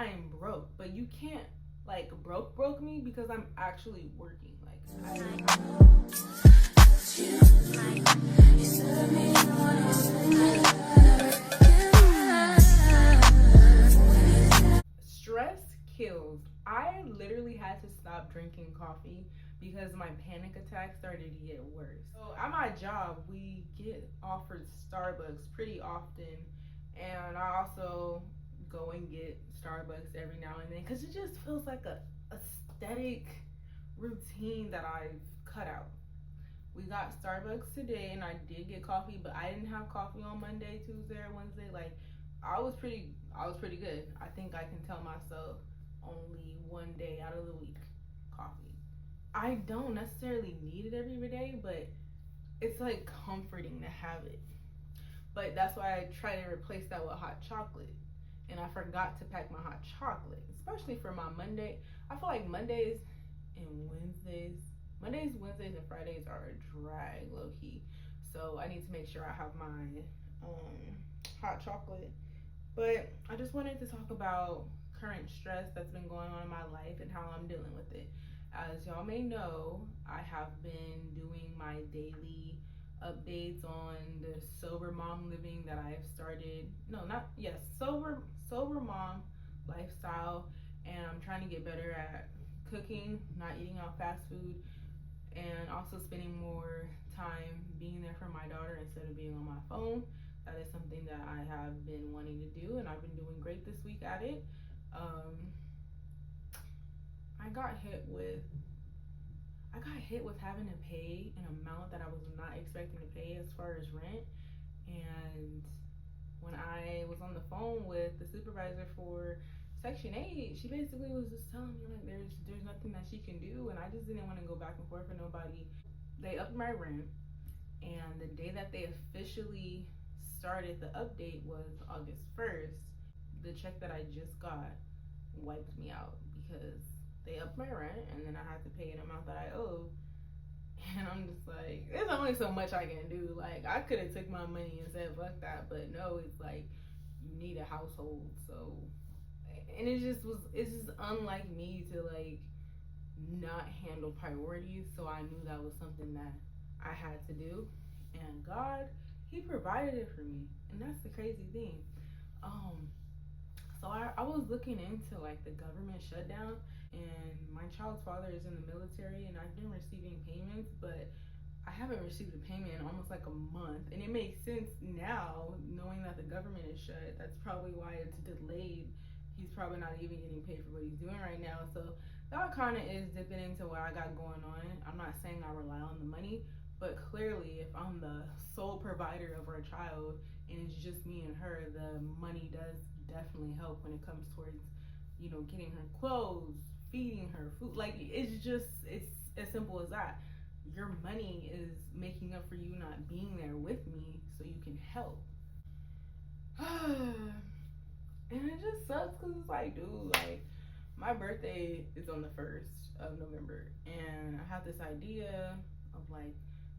I am broke, but you can't like broke me because I'm actually working. Like stress kills. I literally had to stop drinking coffee because my panic attack started to get worse. So at my job, we get offered Starbucks pretty often, and I also go and get Starbucks every now and then because it just feels like a aesthetic routine that I've cut out. We got Starbucks today, and I did get coffee, but I didn't have coffee on Monday, Tuesday, or Wednesday. Like I was pretty good. I think I can tell myself only one day out of the week coffee. I don't necessarily need it every day, but it's like comforting to have it. But that's why I try to replace that with hot chocolate. And I forgot to pack my hot chocolate, especially for my Monday. I feel like Mondays, Wednesdays, and Fridays are a drag, low key. So I need to make sure I have my hot chocolate. But I just wanted to talk about current stress that's been going on in my life and how I'm dealing with it. As y'all may know, I have been doing my daily updates on the sober mom living that I've started. No, not yes, sober mom lifestyle, and I'm trying to get better at cooking, not eating out fast food, and also spending more time being there for my daughter instead of being on my phone. That is something that I have been wanting to do, and I've been doing great this week at it. I got hit with having to pay an amount that I was not expecting to pay as far as rent. And when I was on the phone with the supervisor for Section 8, she basically was just telling me like there's nothing that she can do, and I just didn't want to go back and forth with nobody. They upped my rent, and the day that they officially started the update was August 1st. The check that I just got wiped me out because they upped my rent, and then I had to pay an amount that I owed. And I'm just like, there's only so much I can do. Like, I could have took my money and said fuck that, but no, it's like you need a household. So, and it's just unlike me to like not handle priorities. So I knew that was something that I had to do, and God, He provided it for me, and that's the crazy thing. So I was looking into like the government shutdown, and my child's father is in the military, and I've been receiving payments, but I haven't received a payment in almost like a month, and it makes sense now knowing that the government is shut. That's probably why it's delayed. He's probably not even getting paid for what he's doing right now. So that kind of is dipping into what I got going on. I'm not saying I rely on the money, but clearly if I'm the sole provider of our child and it's just me and her, the money does definitely help when it comes towards, getting her clothes, feeding her food. Like it's as simple as that. Your money is making up for you not being there with me so you can help. And it just sucks because it's like, dude, like my birthday is on the 1st of November, and I have this idea of like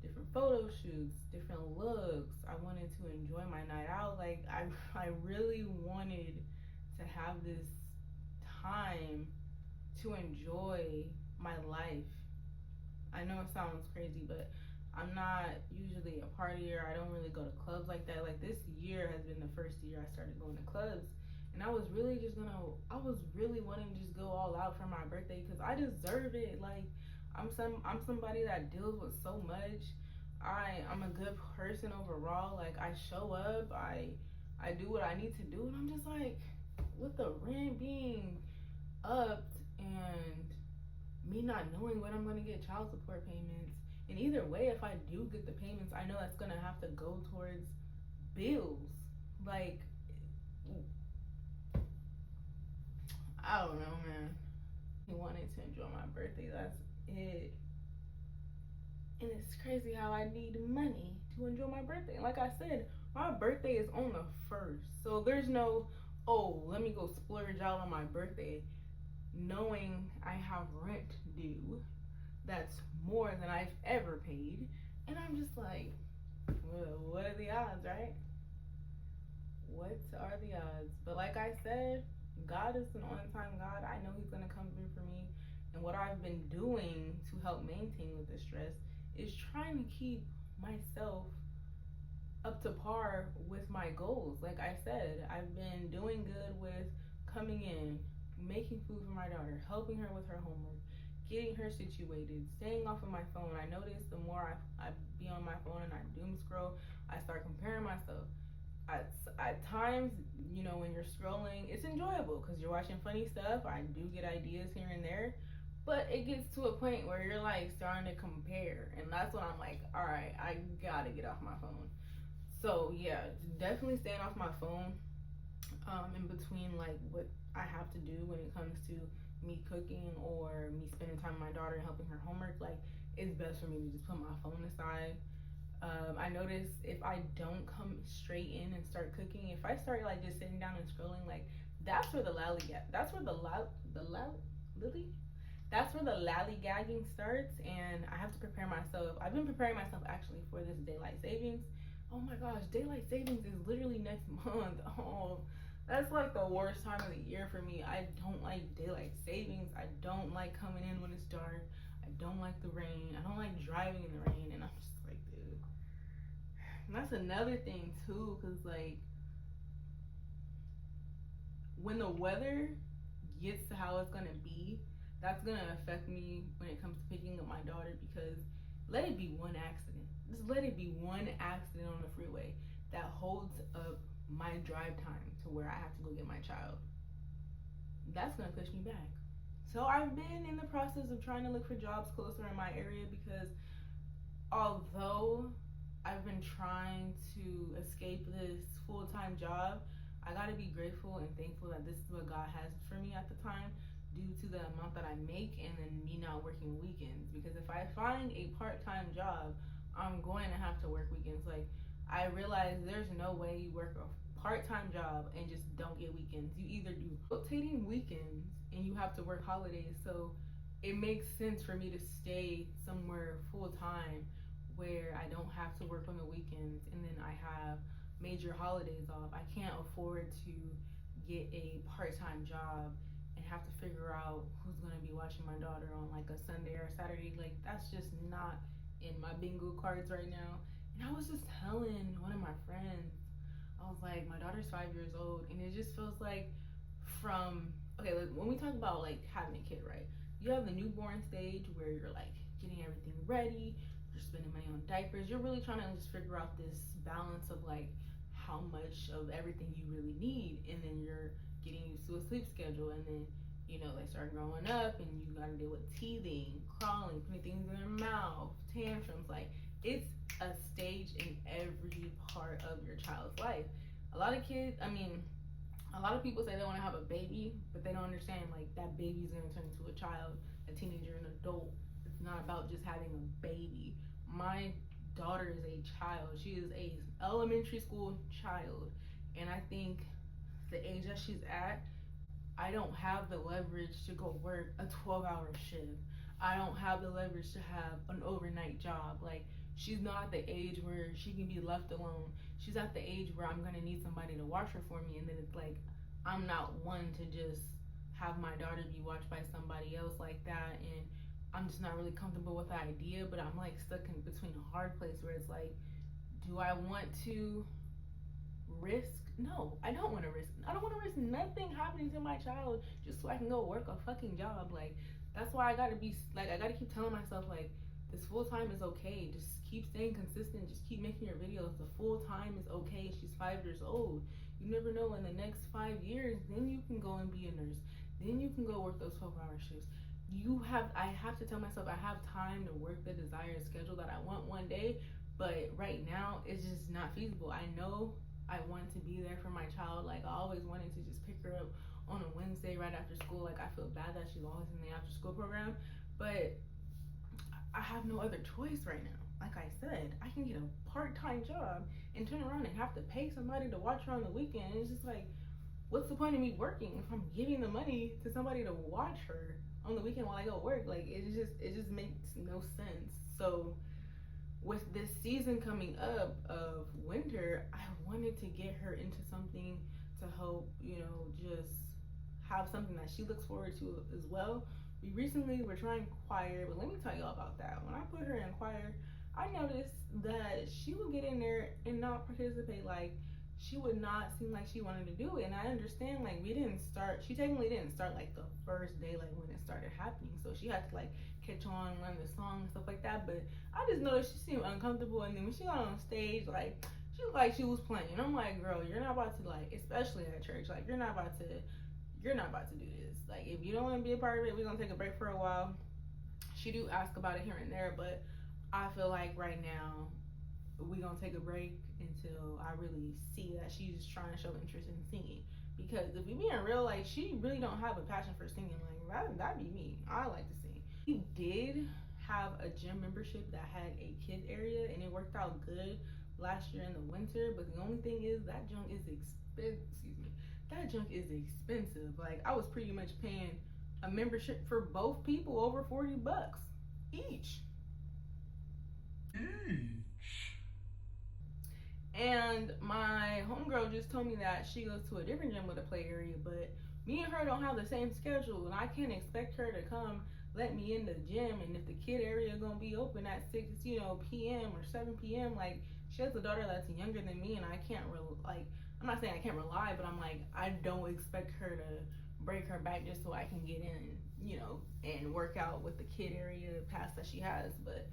different photo shoots, different looks. I wanted to enjoy my night out. Like I really wanted to have this time to enjoy my life. I know it sounds crazy, but I'm not usually a partier. I don't really go to clubs like that. Like this year has been the first year I started going to clubs, and I was really wanting to just go all out for my birthday because I deserve it. Like I'm somebody that deals with so much. I'm a good person overall. Like I show up, I do what I need to do, and I'm just like, with the rent being upped and me not knowing when I'm gonna get child support payments, and either way, if I do get the payments, I know that's gonna have to go towards bills. Like I don't know, man. I wanted to enjoy my birthday. That's it. And it's crazy how I need money to enjoy my birthday. And like I said, my birthday is on the 1st. So there's no, oh, let me go splurge out on my birthday. Knowing I have rent due that's more than I've ever paid. And I'm just like, well, what are the odds, right? What are the odds? But like I said, God is an on-time God. I know He's gonna come through for me. And what I've been doing to help maintain with the stress is trying to keep myself up to par with my goals. Like I said, I've been doing good with coming in, making food for my daughter, helping her with her homework, getting her situated, staying off of my phone. I notice the more I be on my phone and I doom scroll, I start comparing myself. At times, you know, when you're scrolling, it's enjoyable because you're watching funny stuff. I do get ideas here and there, but it gets to a point where you're like starting to compare, and that's when I'm like, all right, I gotta get off my phone. So yeah, definitely staying off my phone in between like what I have to do when it comes to me cooking or me spending time with my daughter and helping her homework. Like, it's best for me to just put my phone aside. I notice if I don't come straight in and start cooking, if I start like just sitting down and scrolling, like that's where the that's where lily, that's where the lollygagging starts, and I have to prepare myself. I've been preparing myself actually for this daylight savings. Oh my gosh, daylight savings is literally next month. Oh, that's like the worst time of the year for me. I don't like daylight savings. I don't like coming in when it's dark. I don't like the rain. I don't like driving in the rain, and I'm just like, dude. And that's another thing too, cause like when the weather gets to how it's gonna be, that's gonna affect me when it comes to picking up my daughter. Because let it be one accident. Just let it be one accident on the freeway that holds up my drive time to where I have to go get my child. That's gonna push me back. So I've been in the process of trying to look for jobs closer in my area, because although I've been trying to escape this full-time job, I gotta be grateful and thankful that this is what God has for me at the time, due to the amount that I make and then me not working weekends. Because if I find a part-time job, I'm going to have to work weekends. Like, I realize there's no way you work a part-time job and just don't get weekends. You either do rotating weekends and you have to work holidays. So it makes sense for me to stay somewhere full-time where I don't have to work on the weekends and then I have major holidays off. I can't afford to get a part-time job and have to figure out who's gonna be watching my daughter on like a Sunday or a Saturday. Like, that's just not in my bingo cards right now. And I was just telling one of my friends, I was like, my daughter's 5 years old, and it just feels like from, okay, like when we talk about like having a kid, right? You have the newborn stage where you're like getting everything ready, you're spending money on diapers, you're really trying to just figure out this balance of like how much of everything you really need, and then you're getting used to a sleep schedule, and then you know they start growing up and you gotta deal with teething, crawling, putting things in their mouth, tantrums. Like, it's a stage in every part of your child's life. A lot of kids, I mean, a lot of people say they want to have a baby, but they don't understand like that baby's gonna turn into a child, a teenager, an adult. It's not about just having a baby. My daughter is a child. She is a elementary school child, and I think the age that she's at, I don't have the leverage to go work a 12-hour shift. I don't have the leverage to have an overnight job. Like, she's not at the age where she can be left alone. She's at the age where I'm gonna need somebody to watch her for me, and then it's like I'm not one to just have my daughter be watched by somebody else like that, and I'm just not really comfortable with the idea. But I'm like stuck in between a hard place where it's like, do I want to risk? No, I don't want to risk. I don't want to risk nothing happening to my child just so I can go work a fucking job. Like, that's why I gotta be like, I gotta keep telling myself like, this full time is okay. Just keep staying consistent. Just keep making your videos. The full time is okay. She's 5 years old. You never know, in the next 5 years, then you can go and be a nurse. Then you can go work those 12-hour shifts. I have to tell myself I have time to work the desired schedule that I want one day, but right now it's just not feasible. I know I want to be there for my child. Like, I always wanted to just pick her up on a Wednesday right after school. Like, I feel bad that she's always in the after school program, but I have no other choice right now. Like I said, I can get a part-time job and turn around and have to pay somebody to watch her on the weekend. It's just like, what's the point of me working if I'm giving the money to somebody to watch her on the weekend while I go work? Like, it just makes no sense. So with this season coming up of winter, I wanted to get her into something to help, you know, just have something that she looks forward to as well. We recently were trying choir, but let me tell y'all about that. When I put her in choir, I noticed that she would get in there and not participate. Like, she would not seem like she wanted to do it. And I understand, like, she technically didn't start like the first day, like when it started happening. So she had to like catch on, learn the song and stuff like that. But I just noticed she seemed uncomfortable. And then when she got on stage, like, she looked like she was playing. And I'm like, girl, you're not about to, like, especially at church, like, you're not about to do this. Like, if you don't want to be a part of it, we're gonna take a break for a while. She do ask about it here and there, but I feel like right now we gonna take a break until I really see that she's trying to show interest in singing. Because if we being real, like, she really don't have a passion for singing. Like, that'd be me. I like to sing. We did have a gym membership that had a kid area, and it worked out good last year in the winter. But the only thing is that junk is expensive. Excuse me. That junk is expensive. Like, I was pretty much paying a membership for both people over $40 each. And my homegirl just told me that she goes to a different gym with a play area, but me and her don't have the same schedule, and I can't expect her to come let me in the gym. And if the kid area is gonna be open at 6, p.m. or 7 p.m., like, she has a daughter that's younger than me, and I can't I'm not saying I can't rely, but I'm like, I don't expect her to break her back just so I can get in, and work out with the kid area pass that she has. But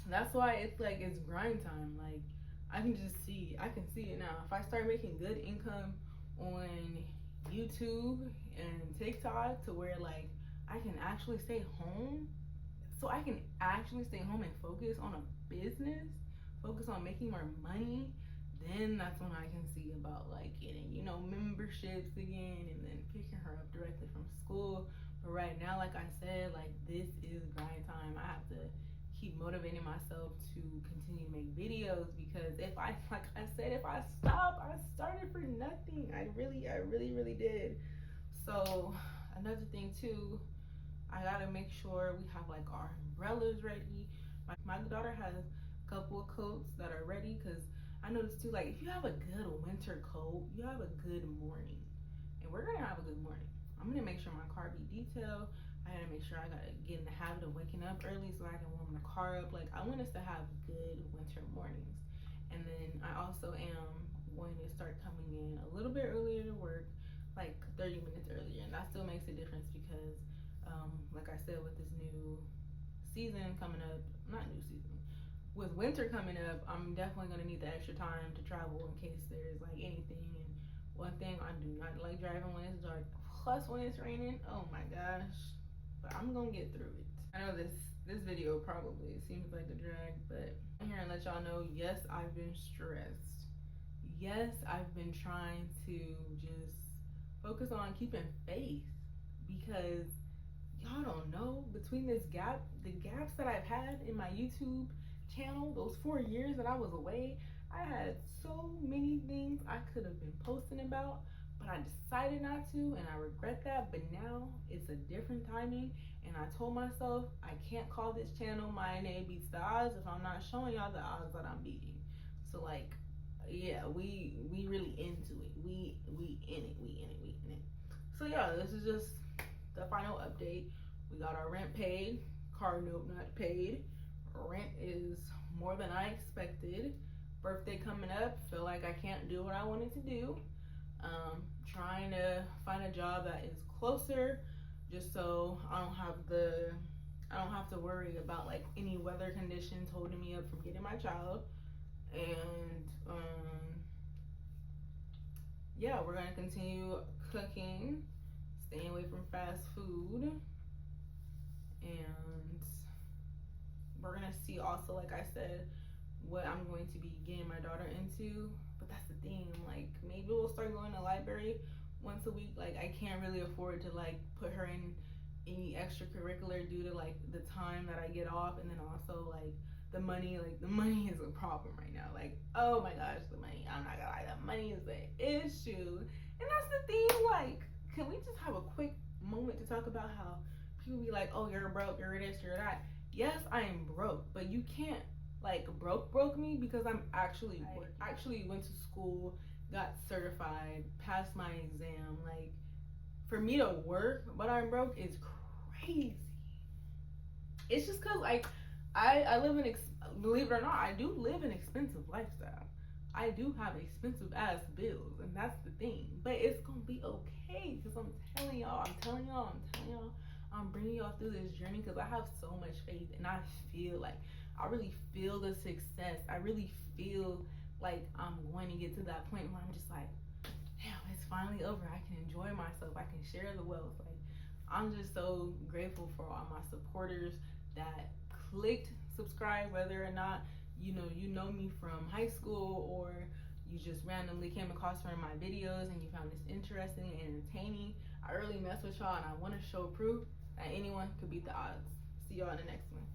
that's why it's like, it's grind time. Like, I can see it now. If I start making good income on YouTube and TikTok to where, like, I can actually stay home, and focus on a business, focus on making more money, then that's when I can see about, like, getting, memberships again, and then picking her up directly from school. But right now, like I said, like, this is grind time. I have to keep motivating myself to continue to make videos, because if I stop, I started for nothing. I really did. So another thing too, I gotta make sure we have, like, our umbrellas ready. My daughter has a couple of coats that are ready, because I noticed too, like, if you have a good winter coat, you have a good morning. And we're gonna have a good morning. I'm gonna make sure my car be detailed. I gotta make sure I gotta get in the habit of waking up early so I can warm the car up. Like, I want us to have good winter mornings. And then I also am going to start coming in a little bit earlier to work, like 30 minutes earlier. And that still makes a difference because, like I said, with this new season coming up, not new season, with winter coming up, I'm definitely gonna need the extra time to travel in case there's, like, anything. And one thing, I do not like driving when it's dark. Plus, when it's raining, oh my gosh. But I'm gonna get through it. I know this video probably seems like a drag, but I'm here and let y'all know, yes, I've been stressed. Yes, I've been trying to just focus on keeping faith, because y'all don't know, between the gaps that I've had in my YouTube channel, those 4 years that I was away, I had so many things I could have been posting about, but I decided not to, and I regret that. But now it's a different timing, and I told myself I can't call this channel My NA Beats the Odds if I'm not showing y'all the odds that I'm beating. So, like, yeah, we really into it. We in it. So yeah, this is just the final update. We got our rent paid, car note not paid. Rent is more than I expected. Birthday coming up, feel like I can't do what I wanted to do. Trying to find a job that is closer, just so I don't have to worry about, like, any weather conditions holding me up from getting my child. And yeah, we're gonna continue cooking, staying away from fast food, and we're gonna see also, like I said, what I'm going to be getting my daughter into. But that's the thing, like, maybe we'll start going to the library once a week. Like, I can't really afford to, like, put her in any extracurricular due to, like, the time that I get off, and then also, like, the money is a problem right now. Like, oh my gosh, the money, I'm not gonna lie, the money is the issue. And that's the thing, like, can we just have a quick moment to talk about how people be like, oh, you're broke, you're this, you're that. Yes, I am broke, but you can't, like, broke me, because I'm actually went to school got certified, passed my exam. Like, for me to work but I'm broke is crazy. It's just cause like I live in believe it or not, I do live an expensive lifestyle. I do have expensive ass bills, and that's the thing. But it's gonna be okay, cause I'm telling y'all, I'm bringing y'all through this journey because I have so much faith, and I feel like I really feel the success. I really feel like I'm going to get to that point where I'm just like, damn, it's finally over. I can enjoy myself. I can share the wealth. Like, I'm just so grateful for all my supporters that clicked subscribe, whether or not you know me from high school, or you just randomly came across one of my videos and you found this interesting and entertaining. I really mess with y'all, and I want to show proof that anyone could beat the odds. See y'all in the next one.